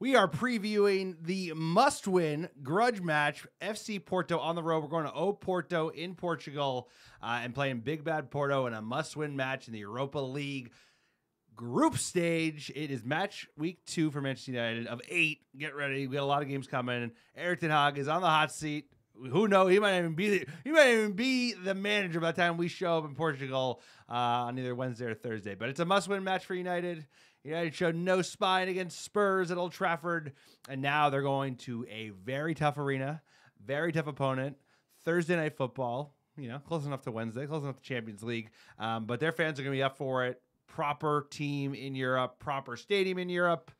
We are previewing the must-win grudge match, FC Porto on the road. We're going to Porto in Portugal and playing Big Bad Porto in a must-win match in the Europa League Group Stage. It is match week 2 for Manchester United of 8. Get ready. We got a lot of games coming. Erik Ten Hag is on the hot seat. Who knows? He might even be the manager by the time we show up in Portugal on either Wednesday or Thursday. But it's a must-win match for United. United showed no spine against Spurs at Old Trafford, and now they're going to a very tough arena, very tough opponent. Thursday night football, close enough to Wednesday, close enough to Champions League, but their fans are going to be up for it. Proper team in Europe, proper stadium in Europe.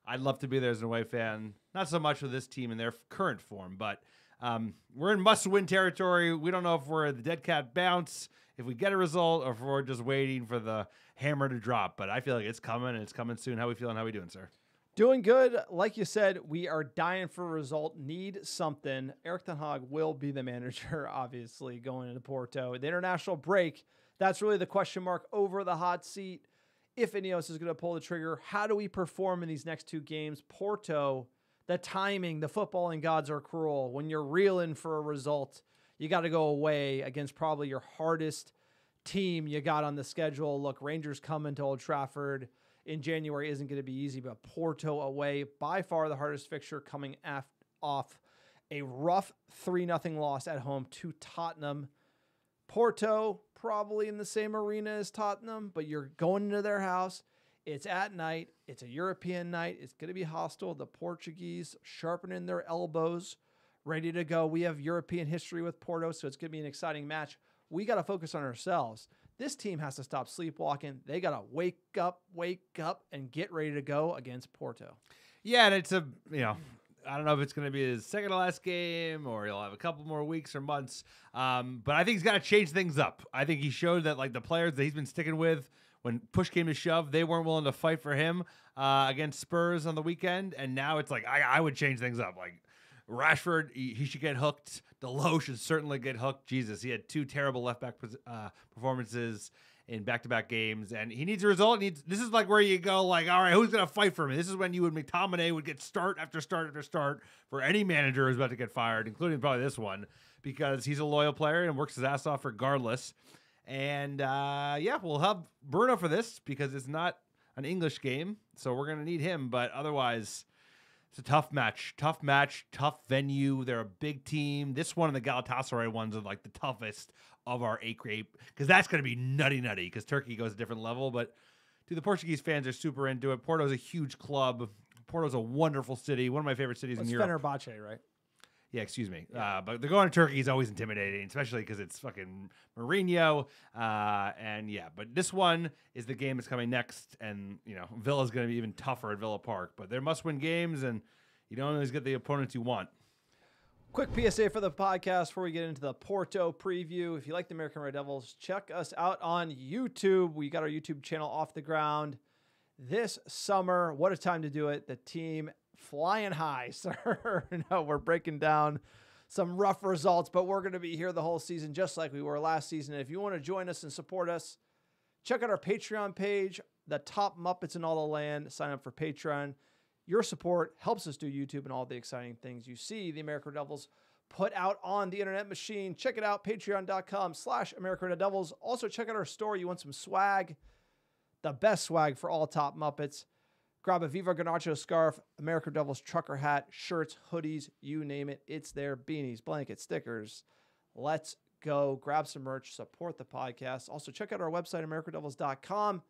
I'd love to be there as an away fan. Not so much with this team in their current form, but we're in must-win territory. We don't know if we're the dead cat bounce, if we get a result, or if we're just waiting for the hammer to drop. But I feel like it's coming, and it's coming soon. How we feeling? How we doing, sir? Doing good. Like you said, we are dying for a result, need something. Erik Ten Hag will be the manager, obviously, going into Porto. The international break, that's really the question mark over the hot seat. If Ineos is going to pull the trigger, how do we perform in these next 2 games? Porto, the timing, the footballing gods are cruel. When you're reeling for a result, you got to go away against probably your hardest team you got on the schedule. Look, Rangers coming to Old Trafford in January isn't going to be easy, but Porto away, by far the hardest fixture, coming off a rough 3-0 loss at home to Tottenham. Porto probably in the same arena as Tottenham, but you're going into their house. It's at night. It's a European night. It's going to be hostile. The Portuguese sharpening their elbows, ready to go. We have European history with Porto, so it's going to be an exciting match. We got to focus on ourselves. This team has to stop sleepwalking. They got to wake up, and get ready to go against Porto. Yeah, and it's I don't know if it's going to be his second to last game or he'll have a couple more weeks or months. But I think he's got to change things up. I think he showed that the players that he's been sticking with, when push came to shove, they weren't willing to fight for him against Spurs on the weekend. And now it's I would change things up. Rashford, he should get hooked. Delow should certainly get hooked. Jesus, he had 2 terrible left-back performances in back-to-back games, and he needs a result. This is where you go, all right, who's going to fight for me? This is when you and McTominay would get start after start after start for any manager who's about to get fired, including probably this one, because he's a loyal player and works his ass off regardless. And, we'll have Bruno for this because it's not an English game, so we're going to need him, but otherwise it's a tough match, tough venue. They're a big team. This one and the Galatasaray ones are the toughest of our 8 grade, because that's going to be nutty because Turkey goes a different level. But the Portuguese fans are super into it. Porto's a huge club. Porto's a wonderful city, one of my favorite cities in Europe. Fenerbahce, right? Yeah, excuse me. Yeah. But they're going to Turkey is always intimidating, especially because it's fucking Mourinho. But this one is the game that's coming next. And, Villa's going to be even tougher at Villa Park. But they're must-win games, and you don't always get the opponents you want. Quick PSA for the podcast before we get into the Porto preview. If you like the American Red Devils, check us out on YouTube. We got our YouTube channel off the ground this summer. What a time to do it. The team flying high, sir. No, we're breaking down some rough results, but we're going to be here the whole season just like we were last season. And if you want to join us and support us, check out our Patreon page, the top Muppets in all the land. Sign up for Patreon. Your support helps us do YouTube and all the exciting things you see the American Devils put out on the internet machine. Check it out, patreon.com/American Devils. Also, check out our store. You want some swag? The best swag for all top Muppets. Grab a Viva Garnacho scarf, American Devils trucker hat, shirts, hoodies, you name it. It's there. Beanies, blankets, stickers. Let's go. Grab some merch. Support the podcast. Also, check out our website, americandevils.com.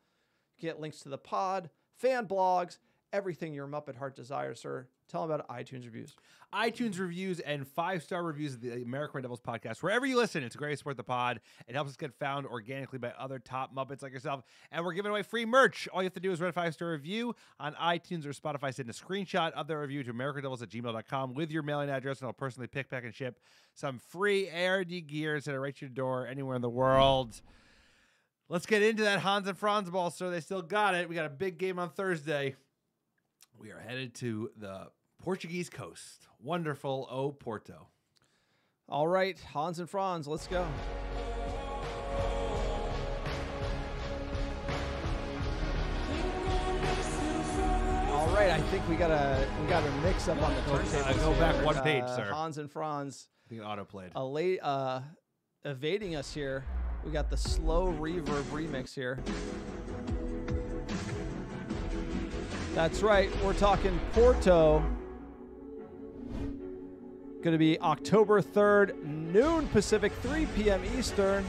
Get links to the pod, fan blogs, everything your Muppet heart desires, sir. Tell them about iTunes reviews. iTunes reviews and 5-star reviews of the American Red Devils podcast. Wherever you listen, it's a great way to support the pod. It helps us get found organically by other top Muppets like yourself. And we're giving away free merch. All you have to do is write a 5-star review on iTunes or Spotify. Send a screenshot of the review to americandevils@gmail.com with your mailing address, and I'll personally pick, pack, and ship some free ARD gear sent right to your door anywhere in the world. Let's get into that Hans and Franz ball, sir. They still got it. We got a big game on Thursday. We are headed to the Portuguese coast. Wonderful Porto. All right, Hans and Franz, let's go. right, I think we got a mix up on the turntables. Go back here. one page, sir. Hans and Franz. I think it auto-played. Evading us here. We got the slow reverb remix here. That's right. We're talking Porto. Going to be October 3rd, noon Pacific, 3 p.m. Eastern.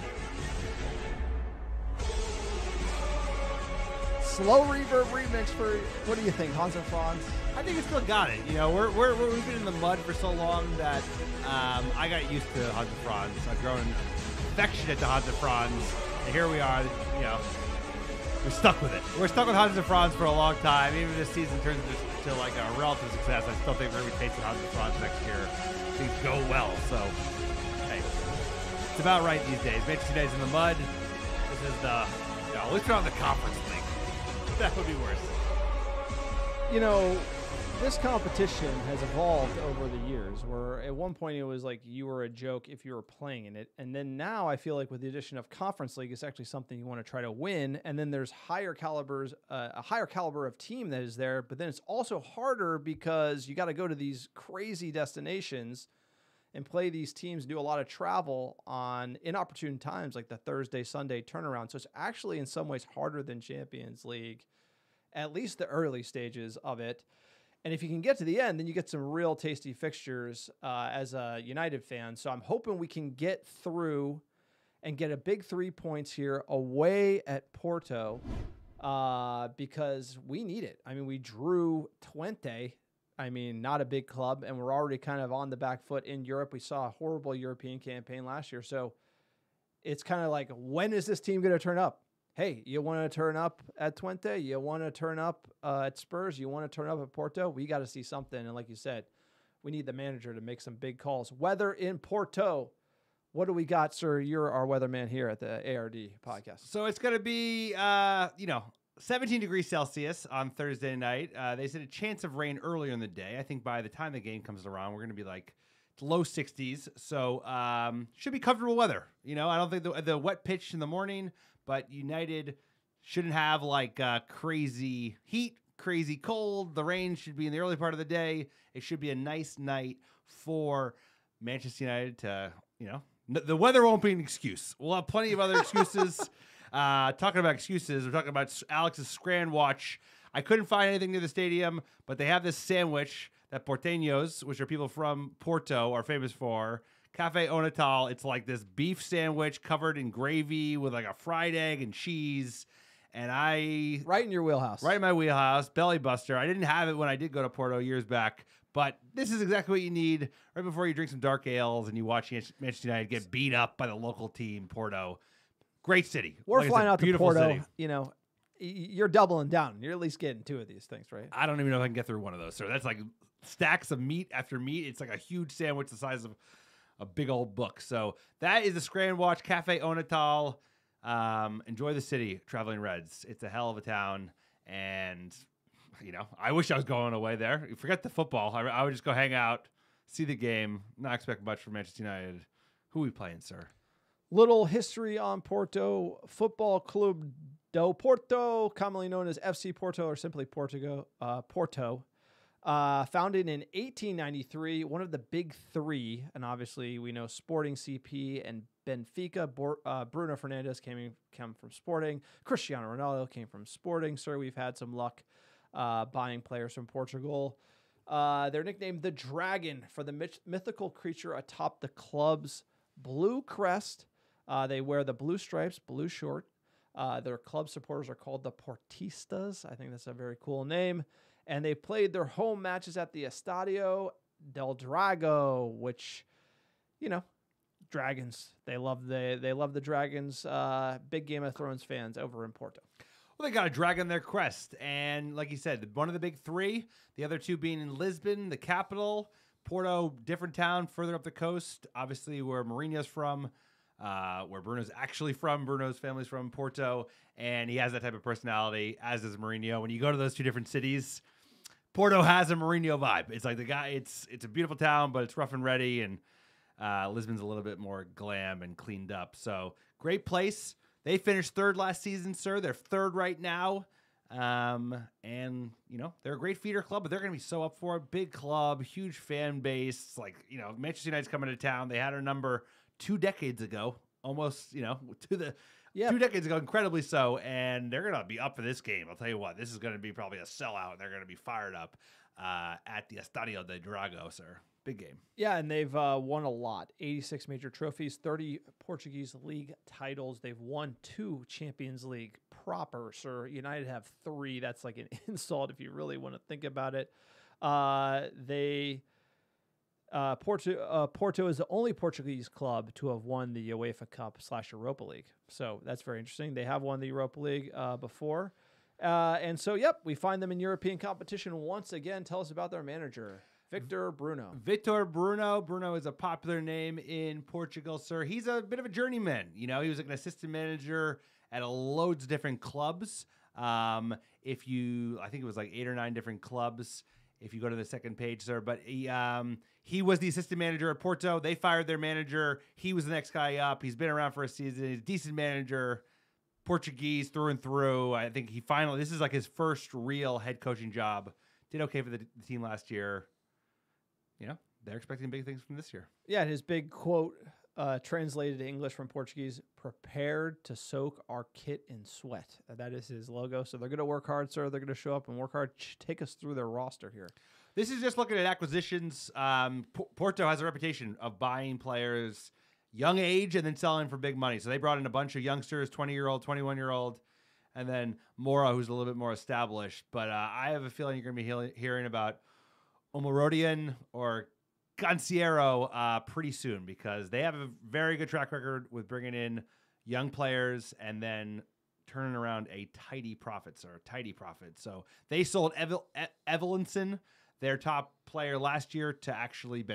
Slow reverb remix for, what do you think, Hans and Franz? I think it's still got it. You know, we've been in the mud for so long that I got used to Hans and Franz. I've grown affectionate to Hans and Franz, and here we are. You know, we're stuck with it. We're stuck with Hans and Franz for a long time. Even if this season turns into like a relative success, I still think we're going to be tasting Hans and Franz next year. Things go well, so hey, it's about right these days. Manchester United's in the mud. This is the, you know, at least we're on the Conference League. That would be worse. You know, this competition has evolved over the years, where at one point it was like you were a joke if you were playing in it. And then now I feel like with the addition of Conference League, it's actually something you want to try to win. And then there's a higher caliber of team that is there. But then it's also harder because you got to go to these crazy destinations and play these teams, do a lot of travel on inopportune times like the Thursday, Sunday turnaround. So it's actually in some ways harder than Champions League, at least the early stages of it. And if you can get to the end, then you get some real tasty fixtures as a United fan. So I'm hoping we can get through and get a big 3 points here away at Porto because we need it. I mean, we drew Twente. I mean, not a big club, and we're already kind of on the back foot in Europe. We saw a horrible European campaign last year. So it's kind of like, when is this team going to turn up? Hey, you want to turn up at Twente? You want to turn up at Spurs? You want to turn up at Porto? We got to see something. And like you said, we need the manager to make some big calls. Weather in Porto. What do we got, sir? You're our weatherman here at the ARD podcast. So it's going to be, 17 degrees Celsius on Thursday night. They said a chance of rain earlier in the day. I think by the time the game comes around, we're going to be like low 60s. So should be comfortable weather. You know, I don't think the wet pitch in the morning, but United shouldn't have like crazy heat, crazy cold. The rain should be in the early part of the day. It should be a nice night for Manchester United to, you know, the weather won't be an excuse. We'll have plenty of other excuses. Talking about excuses, we're talking about Alex's Scran Watch. I couldn't find anything near the stadium, but they have this sandwich that Porteños, which are people from Porto, are famous for. Cafe Onatal. It's like this beef sandwich covered in gravy with like a fried egg and cheese. And right in your wheelhouse. Right in my wheelhouse. Belly buster. I didn't have it when I did go to Porto years back, but this is exactly what you need right before you drink some dark ales and you watch Manchester United get beat up by the local team, Porto. Great city. We're flying out to Porto. City. You know, you're doubling down. You're at least getting 2 of these things, right? I don't even know if I can get through one of those, sir. That's like stacks of meat after meat. It's like a huge sandwich the size of a big old book. So that is the Scran Watch Cafe Onatal. Enjoy the city, Traveling Reds. It's a hell of a town. And, you know, I wish I was going away there. Forget the football. I would just go hang out, see the game, not expect much from Manchester United. Who are we playing, sir? Little history on Porto. Football Club do Porto, commonly known as FC Porto or simply Porto. Founded in 1893, one of the big 3, and obviously we know Sporting CP and Benfica. Bruno Fernandes came from Sporting. Cristiano Ronaldo came from Sporting. Sir, we've had some luck buying players from Portugal. They're nicknamed the Dragon for the mythical creature atop the club's blue crest. They wear the blue stripes, blue short. Their club supporters are called the Portistas. I think that's a very cool name. And they played their home matches at the Estádio del Dragão, which, you know, dragons. They love the dragons. Big Game of Thrones fans over in Porto. Well, they got a dragon on their crest. And like you said, one of the big 3, the other 2 being in Lisbon, the capital. Porto, different town, further up the coast. Obviously, where Mourinho's from. Where Bruno's actually from. Bruno's family's from Porto, and he has that type of personality, as does Mourinho. When you go to those 2 different cities, Porto has a Mourinho vibe. It's like the guy, it's a beautiful town, but it's rough and ready, and Lisbon's a little bit more glam and cleaned up. So, great place. They finished 3rd last season, sir. They're 3rd right now. And, they're a great feeder club, but they're going to be so up for it. Big club, huge fan base. Like, Manchester United's coming to town. They had our number 2 decades ago, almost, 2 decades ago, incredibly so. And they're going to be up for this game. I'll tell you what, this is going to be probably a sellout. And they're going to be fired up at the Estádio de Dragão, sir. Big game. Yeah, and they've won a lot. 86 major trophies, 30 Portuguese league titles. They've won 2 Champions League proper, sir. United have 3. That's like an insult if you really want to think about it. Porto is the only Portuguese club to have won the UEFA Cup / Europa League. So that's very interesting. They have won the Europa League before. And so, we find them in European competition once again. Tell us about their manager. Vítor Bruno. Vítor Bruno. Bruno is a popular name in Portugal, sir. He's a bit of a journeyman. He was like an assistant manager at loads of different clubs. I think it was like 8 or 9 different clubs. If you go to the second page, sir, but he was the assistant manager at Porto. They fired their manager. He was the next guy up. He's been around for a season. He's a decent manager, Portuguese through and through. I think this is like his first real head coaching job. Did okay for the team last year. They're expecting big things from this year. Yeah, and his big quote, translated to English from Portuguese, prepared to soak our kit in sweat. That is his logo. So they're going to work hard, sir. They're going to show up and work hard. Take us through their roster here. This is just looking at acquisitions. Porto has a reputation of buying players young age and then selling for big money. So they brought in a bunch of youngsters, 20-year-old, 21-year-old, and then Mora, who's a little bit more established. But I have a feeling you're going to be hearing about Omorodian or Canciero pretty soon, because they have a very good track record with bringing in young players and then turning around a tidy profit. So they sold Evelinson, their top player last year, to actually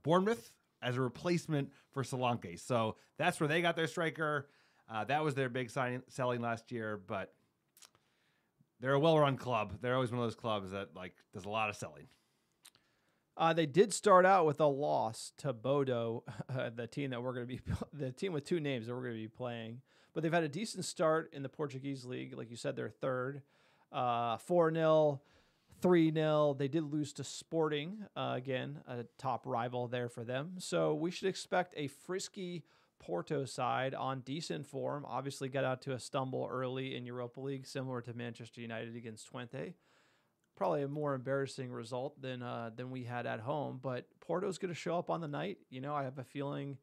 Bournemouth as a replacement for Solanke. So that's where they got their striker. That was their big selling last year, but they're a well-run club. They're always one of those clubs that does a lot of selling. They did start out with a loss to Bodo, the team with 2 names that we're going to be playing. But they've had a decent start in the Portuguese league. Like you said, they're third. 4-0, 3-0. They did lose to Sporting, again, a top rival there for them. So we should expect a frisky Porto side on decent form. Obviously got out to a stumble early in Europa League, similar to Manchester United against Twente. Probably a more embarrassing result than we had at home, but Porto's going to show up on the night. I have a feeling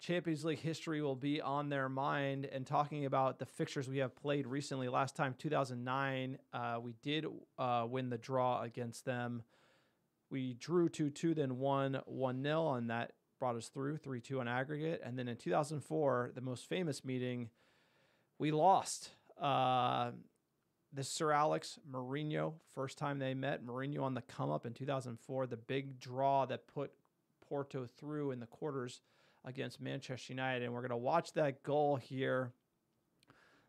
Champions League history will be on their mind. And talking about the fixtures we have played recently, last time 2009, we did win the draw against them. We drew 2-2, then won 1-0, and that brought us through 3-2 on aggregate. And then in 2004, the most famous meeting, we lost. This Sir Alex Mourinho, first time they met, Mourinho on the come up in 2004, the big draw that put Porto through in the quarters against Manchester United. And we're going to watch that goal here.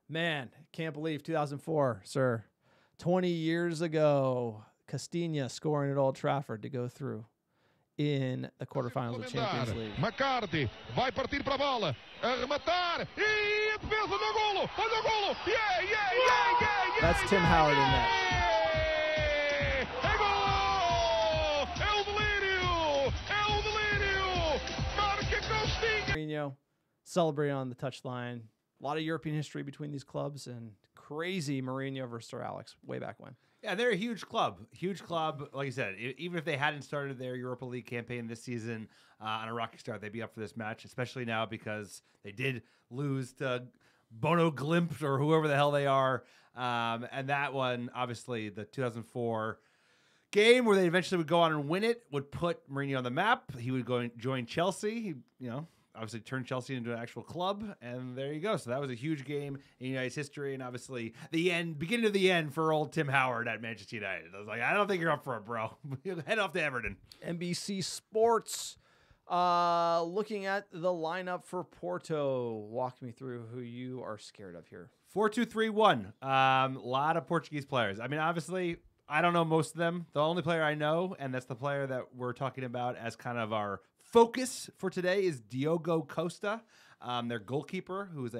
Man, can't believe 2004, sir. 20 years ago, Castilla scoring at Old Trafford to go through in the quarterfinals of Champions League. McCarthy vai partir para a bola, arrematar, e a defesa no golo, olha o golo, yeah. That's Tim Howard in that. É golo! É o delírio! Marca Costinha! Mourinho celebrating on the touchline. A lot of European history between these clubs, and crazy Mourinho versus Sir Alex way back when. Yeah, they're a huge club. Huge club. Like you said, even if they hadn't started their Europa League campaign this season on a rocky start, they'd be up for this match, especially now because they did lose to Bono Glimt or whoever the hell they are. And that one, obviously, the 2004 game where they eventually would go on and win it, would put Mourinho on the map. He would go and join Chelsea. He, obviously turned Chelsea into an actual club, and there you go. So that was a huge game in United's history, and obviously beginning of the end for old Tim Howard at Manchester United. I was like, I don't think you're up for it, bro. Head off to Everton. NBC Sports, looking at the lineup for Porto. Walk me through who you are scared of here. 4-2-3-1. A lot of Portuguese players. I mean, obviously, I don't know most of them. The only player I know, and that's the player that we're talking about as kind of our focus for today, is Diogo Costa, their goalkeeper, who is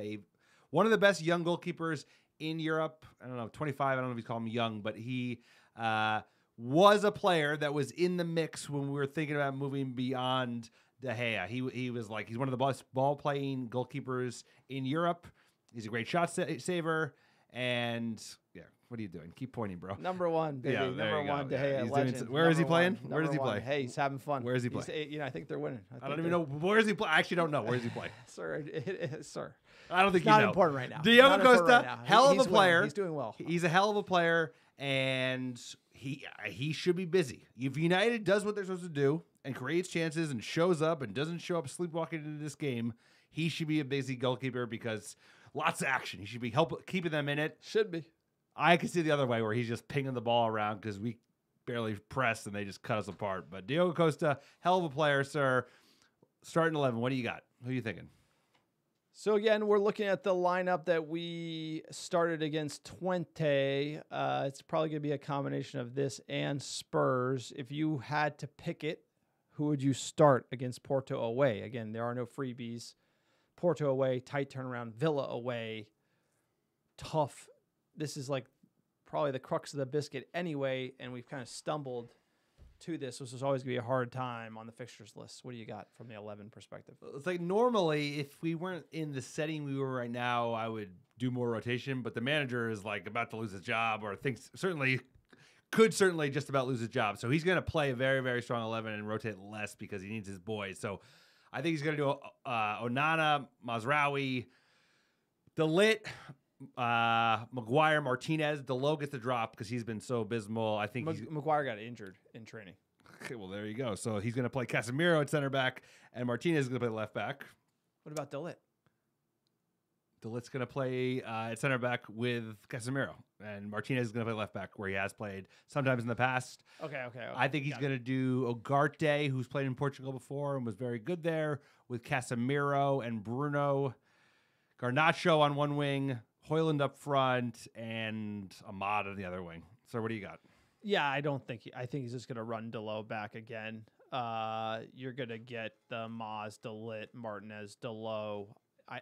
one of the best young goalkeepers in Europe. I don't know, 25. I don't know if you call him young, but he was a player that was in the mix when we were thinking about moving beyond De Gea. He was like, he's one of the best ball-playing goalkeepers in Europe. He's a great shot saver. And, yeah, what are you doing? Keep pointing, bro. Number one, baby. Yeah, Number one, De Gea, He's legend. where is he playing? Number Where does he one. play? Hey, he's having fun. Where does he play? I think they're winning. I don't even know. Where does he play? I actually don't know. Where does he play? Sir, sir. I don't think It's not you know. important right now. Diogo Not important Costa, right now. hell of He's a player. winning. He's doing well. He's a hell of a player, and he should be busy. If United does what they're supposed to do and creates chances and shows up and doesn't show up sleepwalking into this game, he should be a busy goalkeeper because lots of action. He should be keeping them in it. Should be. I can see the other way where he's just pinging the ball around because we barely press and they just cut us apart. But Diogo Costa, hell of a player, sir. Starting 11. What do you got? Who are you thinking? So again, we're looking at the lineup that we started against Twente. It's probably going to be a combination of this and Spurs. If you had to pick it, who would you start against Porto away? Again, there are no freebies. Porto away, tight turnaround. Villa away, tough. This is like probably the crux of the biscuit anyway, and we've kind of stumbled to this. This was always going to be a hard time on the fixtures list. What do you got from the 11 perspective? It's like normally if we weren't in the setting we were right now, I would do more rotation, but the manager is like about to lose his job or could certainly just about lose his job. So he's going to play a very, very strong 11 and rotate less because he needs his boys. So I think he's going to do Onana, Mazraoui, De Ligt, Maguire, Martinez. Delo gets the drop because he's been so abysmal. I think Maguire got injured in training. Okay, well, there you go. So he's going to play Casemiro at center back, and Martinez is going to play left back. What about De Ligt? De Ligt's going to play at center back with Casemiro, and Martinez is going to play left back where he has played sometimes in the past. Okay. I think he's going to do Ugarte, who's played in Portugal before and was very good there, with Casemiro and Bruno. Garnacho on one wing, Højlund up front, and Ahmad on the other wing. So what do you got? Yeah, I think he's just going to run Delo back again. You're going to get the Maz, De Ligt, Martinez, Delo. I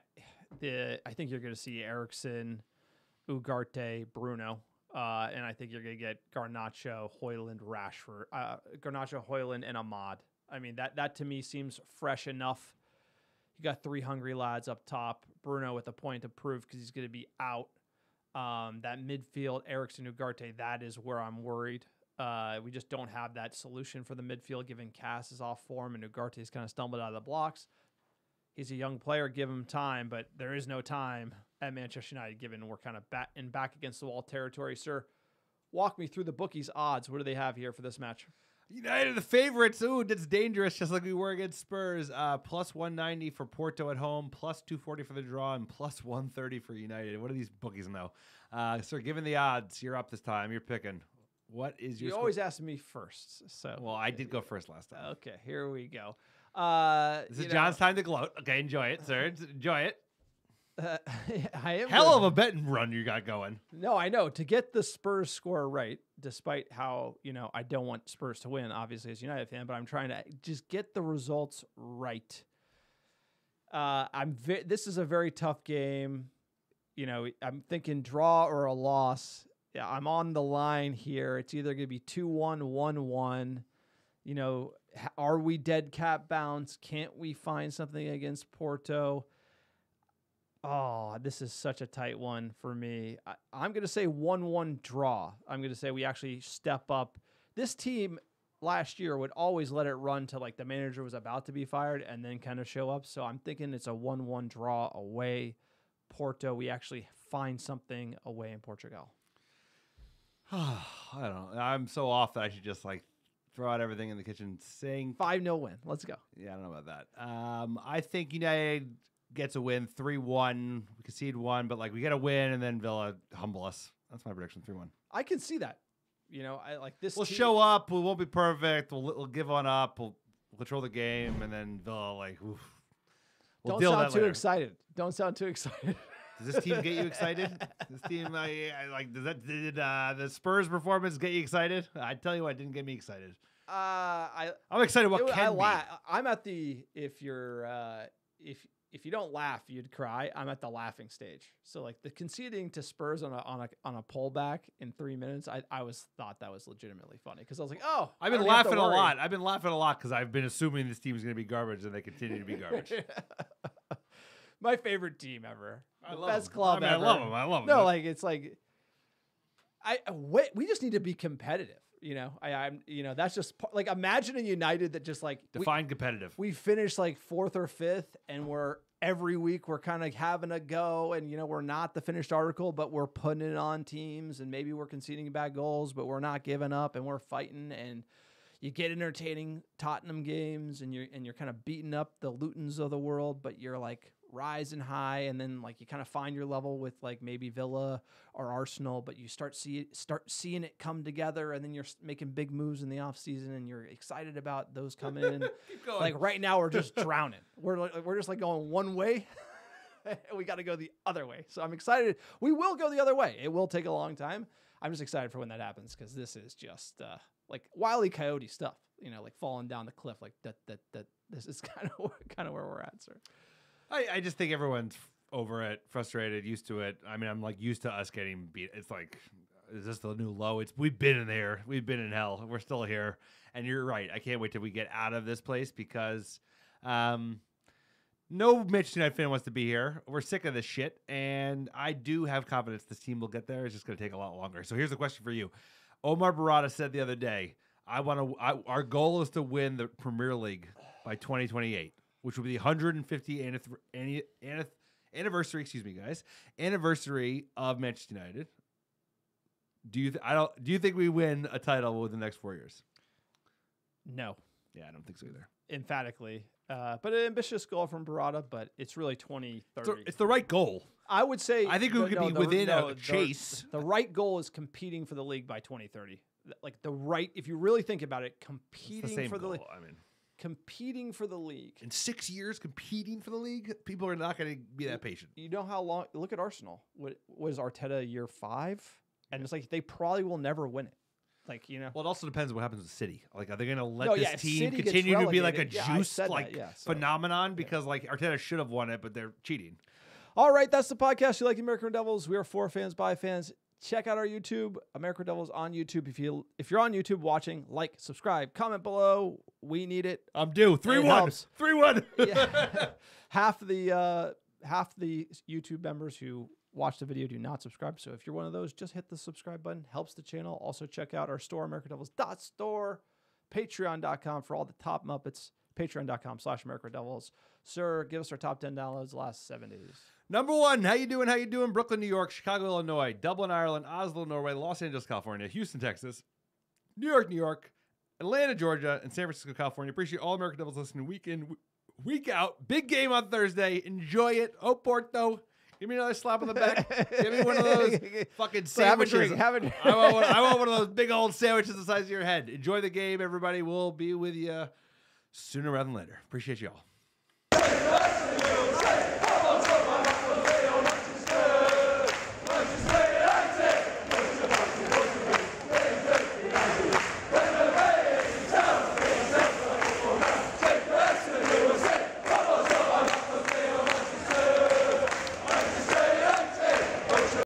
think you're going to see Eriksen, Ugarte, Bruno. And I think you're going to get Garnacho, Højlund, Rashford. Garnacho, Højlund, and Ahmad. I mean, that to me seems fresh enough. You got three hungry lads up top. Bruno with a point to prove because he's going to be out. That midfield, Eriksen, Ugarte, that is where I'm worried. We just don't have that solution for the midfield, given Cass is off form and Ugarte has kind of stumbled out of the blocks. He's a young player, give him time, but there is no time at Manchester United, given we're kind of back against the wall territory. Sir, walk me through the bookies' odds. What do they have here for this match? United, the favorites. Ooh, that's dangerous, just like we were against Spurs. Plus 190 for Porto at home, plus 240 for the draw, and plus 130 for United. What do these bookies know? Sir, given the odds, you're up this time. You're picking. What is your You score? always ask me first. So Well, I did go first last time. Okay, here we go. This is John's time to gloat. Okay, enjoy it, sir. Enjoy it. I am Hell of a betting run you got going. No, I know. To get the Spurs score right, despite how, I don't want Spurs to win, obviously, as a United fan, but I'm trying to just get the results right. This is a very tough game. I'm thinking draw or a loss. Yeah, I'm on the line here. It's either going to be 2-1, 1-1. Are we dead cat bounce? Can't we find something against Porto? Oh, this is such a tight one for me. I'm going to say 1-1 draw. I'm going to say we actually step up. This team last year would always let it run till like the manager was about to be fired and then kind of show up. So I'm thinking it's a 1-1 draw away. Porto, we actually find something away in Portugal. I don't know. I'm so off that I should just throw out everything in the kitchen saying 5-0 win. Let's go. Yeah, I don't know about that. I think United gets a win 3-1. We concede one, but we get a win and then Villa humble us. That's my prediction, 3-1. I can see that. I like this. We'll show up. We won't be perfect. We'll give one up. We'll control the game, and then Villa oof. We'll Don't sound too excited. Don't sound too excited. Does this team get you excited? This team, did the Spurs performance get you excited? I tell you what, it didn't get me excited. I'm excited what can be. I'm at the if if you don't laugh, you'd cry. I'm at the laughing stage. So like the conceding to Spurs on a pullback in 3 minutes, I thought that was legitimately funny because I was like, oh, I've been laughing a lot. I've been laughing a lot because I've been assuming this team's going to be garbage, and they continue to be garbage. My favorite team ever. I The love best them. club I ever. love them. No, like it's like we just need to be competitive. I'm that's just like imagine a United that just like define competitive. We finish like 4th or 5th, and every week we're kind of having a go, and we're not the finished article, but we're putting it on teams, and maybe we're conceding bad goals, but we're not giving up, and we're fighting, and you get entertaining Tottenham games, and you're kind of beating up the Lutons of the world, but you're like rising high, and then like you kind of find your level with like maybe Villa or Arsenal, but you start seeing it come together, and then you're making big moves in the off season, and you're excited about those coming in. Keep going. Like right now, we're just drowning. We're just like going one way. We got to go the other way. So I'm excited. We will go the other way. It will take a long time. I'm just excited for when that happens because this is just like Wile E. Coyote stuff. Like falling down the cliff. Like that. This is kind of where we're at, sir. I just think everyone's over it, frustrated, used to it. I mean, I'm like used to us getting beat. It's like, is this the new low? We've been in there. We've been in hell. We're still here. And you're right. I can't wait till we get out of this place because no Manchester United fan wants to be here. We're sick of this shit. And I do have confidence this team will get there. It's just going to take a lot longer. So here's a question for you. Omar Barada said the other day, our goal is to win the Premier League by 2028. Which will be the 150th anniversary, anniversary of Manchester United. Do you think we win a title within the next 4 years? No. Yeah, I don't think so either. Emphatically. But an ambitious goal from Barada, but it's really 2030. It's the right goal. I would say I think we could be within a chase. The right goal is competing for the league by 2030. Like if you really think about it, competing for the league. I mean, competing for the league. In 6 years, competing for the league, people are not going to be that patient. You know how long? Look at Arsenal. What was Arteta year 5? And it's like they probably will never win it. Like, Well, it also depends on what happens with City. Like, are they going to let this team City continue to be like a juice phenomenon? Because like Arteta should have won it, but they're cheating. All right, that's the podcast. You like the American Devils? We are for fans by fans. Check out our YouTube, American Devils on YouTube. If you're on YouTube watching, like, subscribe, comment below. We need it. I'm due. 3-1. 3-1. Yeah. half the YouTube members who watch the video do not subscribe. So if you're one of those, just hit the subscribe button. Helps the channel. Also check out our store, americanrevels.store, patreon.com for all the top Muppets, patreon.com/americanrevels. Sir, give us our top 10 downloads the last 7 days. Number 1, how you doing? Brooklyn, New York, Chicago, Illinois, Dublin, Ireland, Oslo, Norway, Los Angeles, California, Houston, Texas, New York, Atlanta, Georgia, and San Francisco, California. Appreciate all American Devils listening week in, week out. Big game on Thursday. Enjoy it. Oh, Porto. Give me another slap on the back. Give me one of those fucking sandwiches. Have a drink. I want one of those big old sandwiches the size of your head. Enjoy the game, everybody. We'll be with you sooner rather than later. Appreciate you all.